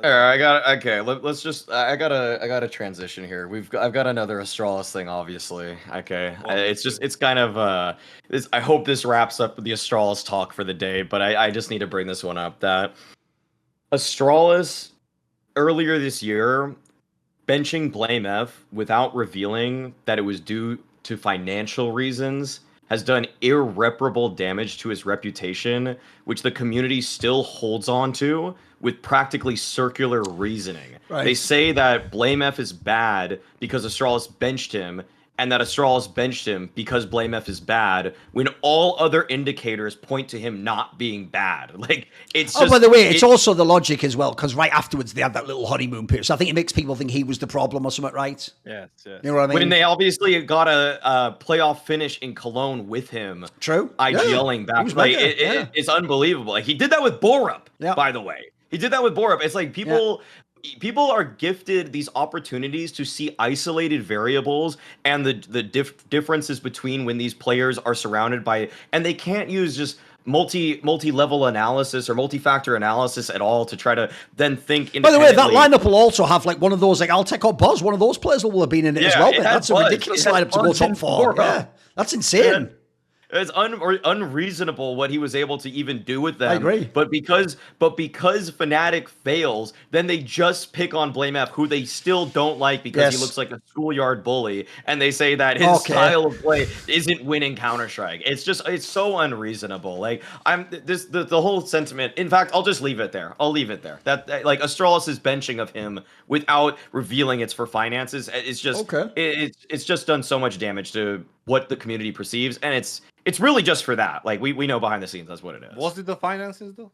That All right, I got okay. Let's just. I got a transition here. I've got another Astralis thing, obviously. Okay, it's just. It's kind of. I hope this wraps up the Astralis talk for the day, but I just need to bring this one up. That Astralis earlier this year benching blameF without revealing that it was due to financial reasons has done irreparable damage to his reputation, which the community still holds on to with practically circular reasoning. Right. They say that blameF is bad because Astralis benched him, and that Astralis benched him because blameF is bad, when all other indicators point to him not being bad. Like, it's just... by the way, it's also the logic as well, because right afterwards they had that little honeymoon period. So I think it makes people think he was the problem or something, right? Yes, yes. You know what I mean? When they obviously got a playoff finish in Cologne with him. True. IGLing back. Like, it's unbelievable. Like, he did that with Borup, by the way. He did that with Borup. It's like people are gifted these opportunities to see isolated variables and the differences between when these players are surrounded by, and they can't use just multi-level analysis or multi-factor analysis at all to try to then think independently. By the way, that lineup will also have like one of those, like Altec or Buzz, one of those players will have been in it as well. That's a ridiculous lineup to go top 4. Yeah, that's insane. It's unreasonable what he was able to even do with them. I agree. But because Fnatic fails, then they just pick on blameF, who they still don't like because he looks like a schoolyard bully, and they say that his style of play isn't winning Counter-Strike. It's so unreasonable. Like, the whole sentiment. In fact, I'll just leave it there. I'll leave it there. That like Astralis' benching of him without revealing it's for finances. It's just it's just done so much damage to what the community perceives, and it's really just for that. Like, we know behind the scenes that's what it is. Was it the finances though?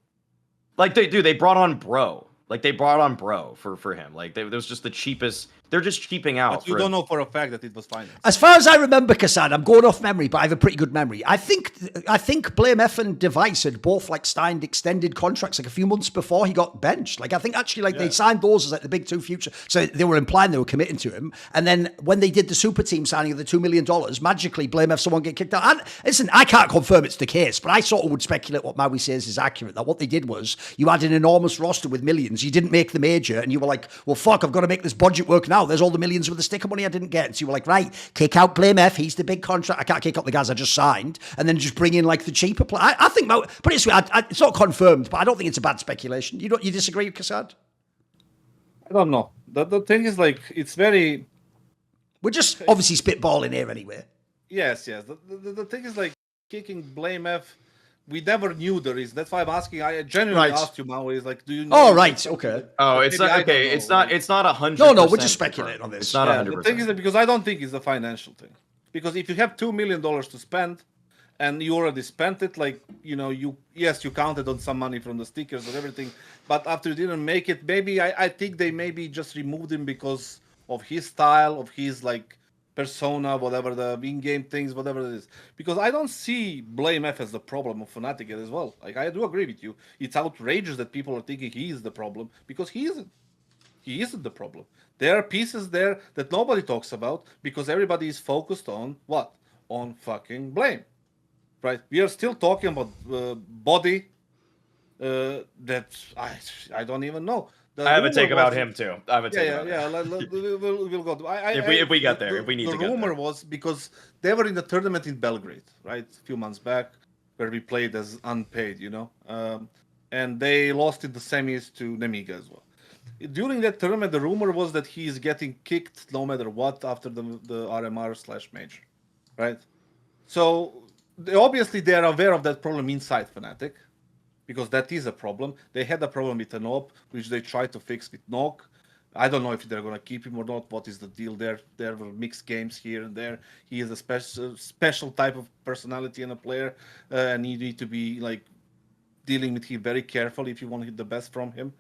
Like, they brought on Bro. Like, they brought on Bro for him. Like, it was just the cheapest. They're just cheaping out. But you don't know for a fact that it was finance. As far as I remember, Kassan, I'm going off memory, but I have a pretty good memory. I think blameF and Device had both like signed extended contracts like a few months before he got benched. Like, I think actually like they signed those as like the big two future. So they were implying they were committing to him. And then when they did the super team signing of the $2 million, magically blameF someone get kicked out. And listen, I can't confirm it's the case, but I sort of would speculate what Maui says is accurate. That what they did was you had an enormous roster with millions. You didn't make the major, and you were like, well, fuck, I've got to make this budget work now. There's all the millions with the sticker money I didn't get. And so you were like, right, kick out blameF. He's the big contract. I can't kick out the guys I just signed. And then just bring in like the cheaper play. I think, but it's not confirmed, but I don't think it's a bad speculation. You disagree, Kassad? I don't know. The thing is, like, it's very... We're just obviously spitballing here anyway. Yes. The thing is, like, kicking blameF, we never knew the reason. That's why I'm asking. I genuinely asked you, Maui, is like, do you know? Oh, right. Okay. Oh, it's not, okay. It's not 100%. No, we're just speculating on this. It's not 100%. The thing is that because I don't think it's a financial thing. Because if you have $2 million to spend and you already spent it, like, you know, you counted on some money from the stickers and everything, but after you didn't make it, maybe I think they maybe just removed him because of his style, of his like persona, whatever the in-game things, whatever it is. Because I don't see blameF as the problem of Fnatic as well. Like, I do agree with you. It's outrageous that people are thinking he is the problem, because he isn't. He isn't the problem. There are pieces there that nobody talks about because everybody is focused on what? On fucking blame. Right? We are still talking about body that I don't even know. I have a take about him too. I have a take about him. We'll go. If we get there, if we need to get there. The rumor was because they were in the tournament in Belgrade, right? A few months back, where we played as unpaid, you know? And they lost in the semis to Nemiga as well. During that tournament, the rumor was that he is getting kicked no matter what after the RMR/major, right? So obviously they are aware of that problem inside Fnatic, because that is a problem. They had a problem with Anop, which they tried to fix with Nok. I don't know if they're going to keep him or not. What is the deal there? There were mixed games here and there. He is a special type of personality and a player, and you need to be like dealing with him very carefully if you want to hit the best from him.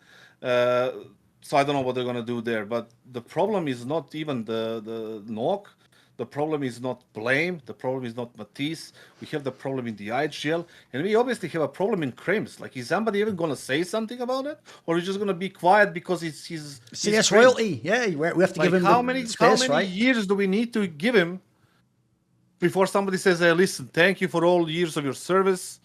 So I don't know what they're going to do there. But the problem is not even the Nok. The problem is not Blame. The problem is not Matisse. We have the problem in the IGL. And we obviously have a problem in Crims. Like, is somebody even going to say something about it? Or is just going to be quiet because it's his CS royalty? Yeah, we have to give him how many right? years do we need to give him before somebody says, hey, listen, thank you for all years of your service.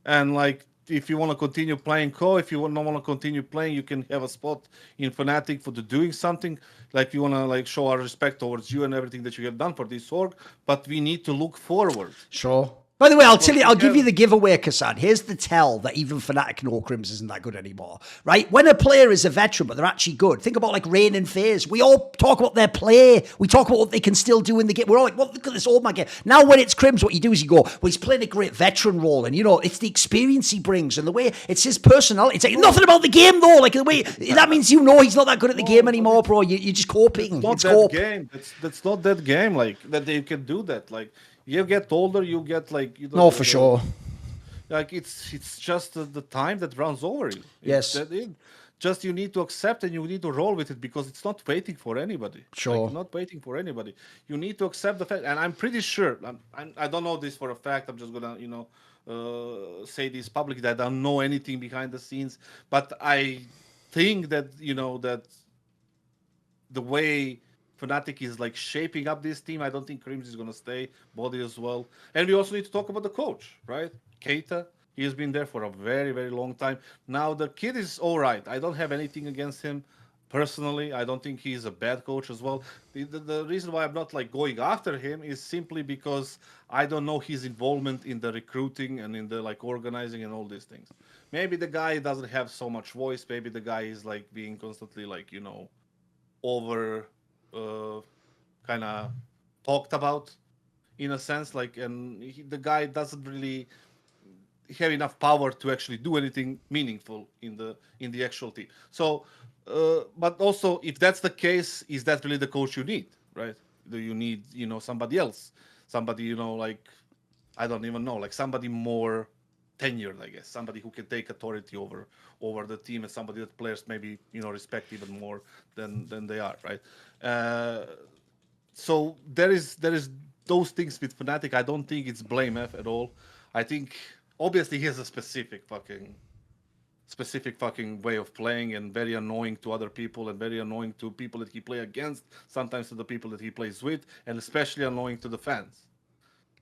And, like, if you want to continue playing if you don't want to continue playing, you can have a spot in Fnatic for doing something. Like we want to like show our respect towards you and everything that you have done for this org. But we need to look forward. Sure. By the way, I'll give you the giveaway, Kassan. Here's the tell that even Fnatic know Crims isn't that good anymore, right? When a player is a veteran, but they're actually good, think about like Rain and FaZe. We all talk about their play. We talk about what they can still do in the game. We're all like, well, look at this old man game. Now when it's Crims, what you do is you go, well, he's playing a great veteran role. And, you know, it's the experience he brings and the way it's his personality. It's like nothing about the game, though. Like the way, that means you know he's not that good at the game anymore, bro. You're just coping. It's not that game. That's not that game, like, that they can do that. Like, you get older, you get like no, for sure. Like it's just the time that runs over you. Yes. Just you need to accept and you need to roll with it because it's not waiting for anybody. Sure. Like, not waiting for anybody. You need to accept the fact, and I'm pretty sure. I don't know this for a fact. I'm just gonna say this publicly. I don't know anything behind the scenes, but I think that that the way Fnatic is like shaping up this team, I don't think Crims is going to stay body as well. And we also need to talk about the coach, right? Keita, he has been there for a very, very long time. Now the kid is all right. I don't have anything against him personally. I don't think he's a bad coach as well. The reason why I'm not like going after him is simply because I don't know his involvement in the recruiting and in the like organizing and all these things. Maybe the guy doesn't have so much voice. Maybe the guy is like being constantly like, over kind of talked about in a sense, like, and the guy doesn't really have enough power to actually do anything meaningful in the actual team. So, but also, if that's the case, is that really the coach you need, right? Do you need, somebody else, somebody, like, I don't even know, like somebody more tenured, I guess, somebody who can take authority over the team and somebody that players maybe respect even more than they are, right? So there is those things with Fnatic. I don't think it's blameF at all. I think obviously he has a specific fucking way of playing and very annoying to other people and very annoying to people that he play against, sometimes to the people that he plays with, and especially annoying to the fans.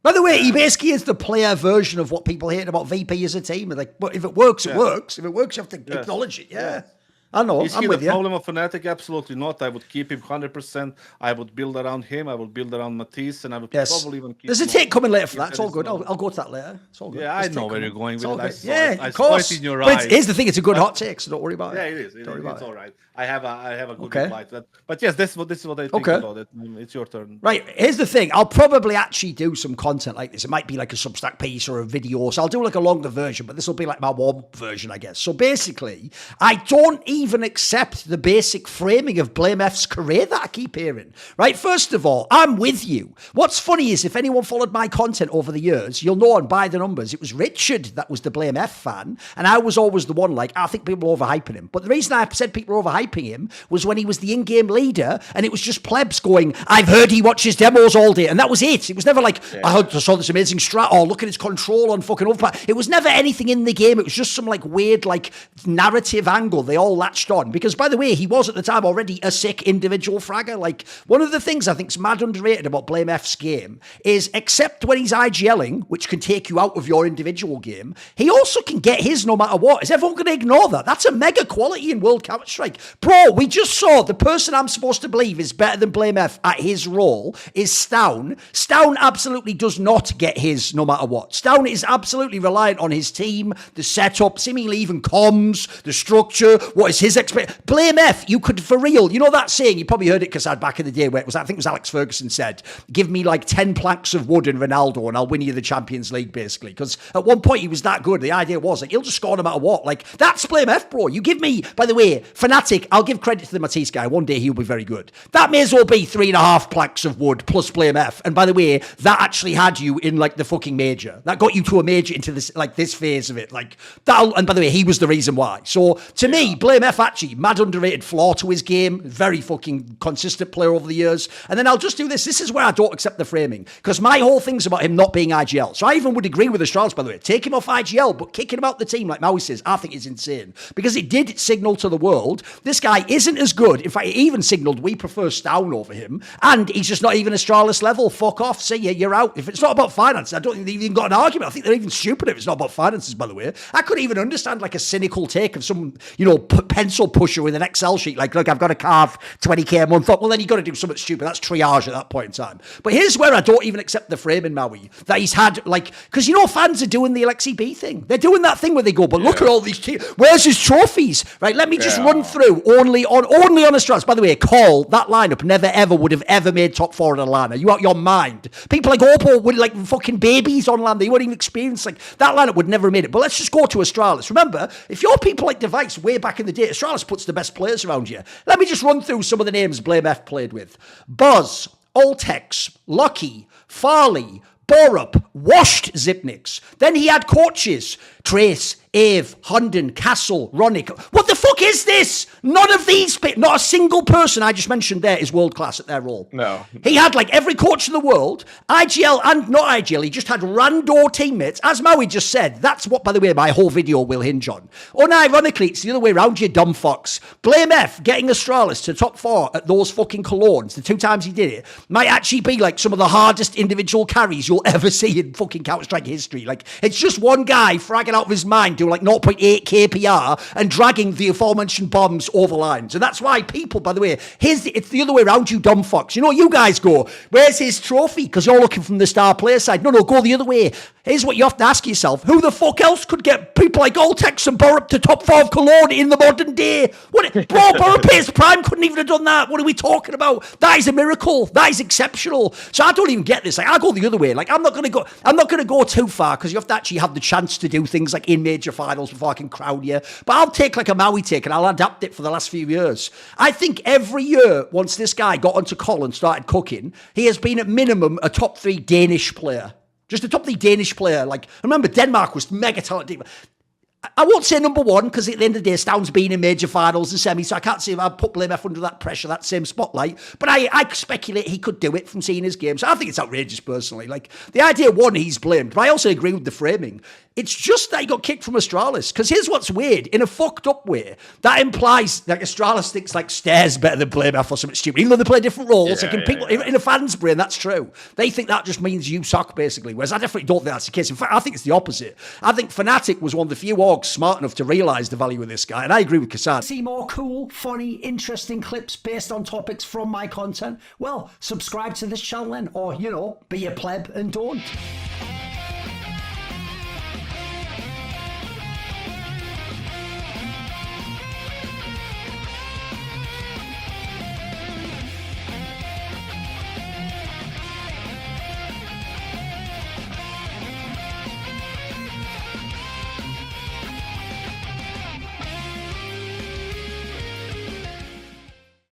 By the way, he basically is the player version of what people hate about VP as a team. Like, but if it works, it works. If it works, you have to acknowledge it. Yeah. Yes. I know. Is I'm he with the you. problem of Fnatic? Absolutely not. I would keep him 100%. I would build around him. I would build around Matisse, and I would probably even keep. There's a take coming later for that. It's all good. I'll go to that later. It's all good. Yeah, I know where you're going with it. I saw it in your eyes. But here's the thing: it's a good hot take, so don't worry about it. Yeah, it is. It's all right. I have a good reply to that. But yes, this is what I think about it. It's your turn. Right. Here's the thing: I'll probably actually do some content like this. It might be like a Substack piece or a video. So I'll do like a longer version, but this will be like my warm version, I guess. So basically, I don't even accept the basic framing of blameF's career that I keep hearing. Right. First of all, I'm with you. What's funny is if anyone followed my content over the years, you'll know and by the numbers, it was Richard that was the blameF fan, and I was always the one like, I think people are overhyping him. But the reason I said people are overhyping him was when he was the in-game leader, and it was just plebs going, I've heard he watches demos all day, and that was it. It was never like, I saw this amazing strat, or look at his control on fucking overpass. It was never anything in the game. It was just some like weird like narrative angle they all latched on, because by the way, he was at the time already a sick individual fragger. Like, one of the things I think is mad underrated about blameF's game is, except when he's IGLing, which can take you out of your individual game, he also can get his no matter what. Is everyone going to ignore that? That's a mega quality in World Counter-Strike. Bro, we just saw the person I'm supposed to believe is better than blameF at his role is Stown. Stown absolutely does not get his no matter what. Stown is absolutely reliant on his team, the setup, seemingly even comms, the structure, what is his expect. blameF, you could, for real, you know that saying, you probably heard it because I had back in the day where it was, I think it was Alex Ferguson said, give me like 10 planks of wood and Ronaldo and I'll win you the Champions League, basically. Because at one point he was that good. The idea was like, he'll just score no matter what. Like, that's blameF, bro. You give me, by the way, Fnatic, I'll give credit to the Matisse guy. One day he'll be very good. That may as well be 3.5 planks of wood plus blameF. And by the way, that actually had you in like the fucking major. That got you to a major into this, like this phase of it. Like that. And by the way, he was the reason why. So to me, blameF blameF actually, mad underrated flaw to his game. Very fucking consistent player over the years. And then I'll just do this. This is where I don't accept the framing. Because my whole thing's about him not being IGL. So I even would agree with Astralis, by the way. Take him off IGL, but kicking him out the team, like Maui says, I think is insane. Because it did signal to the world, this guy isn't as good. In fact, it even signaled we prefer Stown over him. And he's just not even Astralis level. Fuck off. See ya, you're out. If it's not about finance, I don't think they've even got an argument. I think they're even stupid if it's not about finances, by the way. I couldn't even understand like a cynical take of some, pencil pusher with an Excel sheet. Like, look, I've got to carve 20k a month. Well, then you've got to do something stupid. That's triage at that point in time. But here's where I don't even accept the framing, Maui, that he's had, because fans are doing the Alexi B thing. They're doing that thing where they go, but look at all these teams. Where's his trophies? Right, let me just run through only on Astralis. By the way, Call, that lineup never ever would have ever made top 4 in a LAN. Are you out your mind? People like Oppo would like fucking babies on LAN. They wouldn't even experience that lineup would never have made it. But let's just go to Astralis. Remember, if you're people like Device way back in the day, Astralis puts the best players around you. Let me just run through some of the names blameF played with. Buzz, Ultex, Lucky, Farley, Borup, washed Zipniks. Then he had coaches, Trace, Ave, Hunden, Castle, Ronick. What the fuck is this? None of these, not a single person I just mentioned there is world class at their role. No. He had like every coach in the world, IGL and not IGL. He just had rando teammates. As Maui just said, that's what, by the way, my whole video will hinge on. Unironically, it's the other way around, you dumb fucks. blameF getting Astralis to top 4 at those fucking colognes, the 2 times he did it, might actually be like some of the hardest individual carries you'll ever see in fucking Counter-Strike history. Like, it's just one guy fragging out of his mind doing like 0.8 kpr and dragging the aforementioned bombs over lines. And that's why people, by the way, it's the other way around, you dumb fucks. You guys go, where's his trophy? Because you're looking from the star player side. No, go the other way. Here's what you have to ask yourself. Who the fuck else could get people like Ultex and Borup to top 4 of Cologne in the modern day? Borup his prime couldn't even have done that. What are we talking about? That is a miracle. That is exceptional. So I don't even get this. Like, I go the other way. Like, I'm not going to go too far because you have to actually have the chance to do things like in major finals before I can crown you. But I'll take like a Maui take and I'll adapt it for the last few years. I think every year, once this guy got onto Col and started cooking, he has been at minimum a top 3 Danish player. Just a top 3 Danish player. Like, remember, Denmark was mega talented. I won't say number 1 because at the end of the day, Stown's been in major finals and semis, so I can't say if I'd put blameF under that pressure, that same spotlight. But I speculate he could do it from seeing his game. So I think it's outrageous personally. Like, the idea, one, he's blamed, but I also agree with the framing. It's just that he got kicked from Astralis. Because here's what's weird. In a fucked up way, that implies that Astralis thinks like Stairs better than blameF or something stupid. Even though they play different roles. Yeah, people, in a fan's brain, that's true. They think that just means you suck, basically. Whereas I definitely don't think that's the case. In fact, I think it's the opposite. I think Fnatic was one of the few orgs smart enough to realise the value of this guy. And I agree with Kassan. See more cool, funny, interesting clips based on topics from my content? Well, subscribe to this channel then. Or, be a pleb and don't.